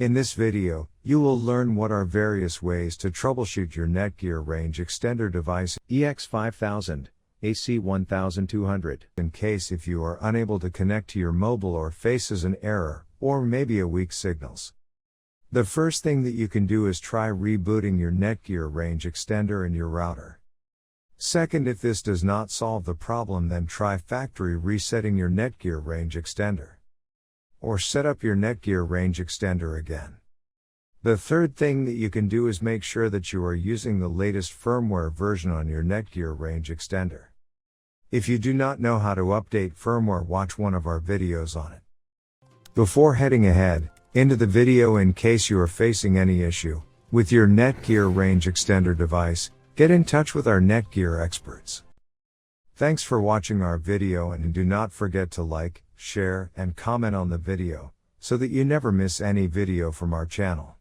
In this video, you will learn what are various ways to troubleshoot your Netgear Range Extender device EX5000, AC1200 in case if you are unable to connect to your mobile or faces an error, or maybe a weak signals. The first thing that you can do is try rebooting your Netgear Range Extender and your router. Second, if this does not solve the problem, then try factory resetting your Netgear Range Extender. Or set up your Netgear Range Extender again. The third thing that you can do is make sure that you are using the latest firmware version on your Netgear Range Extender. If you do not know how to update firmware, watch one of our videos on it. Before heading ahead into the video, in case you are facing any issue with your Netgear Range Extender device, get in touch with our Netgear experts. Thanks for watching our video, and do not forget to like, share, and comment on the video, so that you never miss any video from our channel.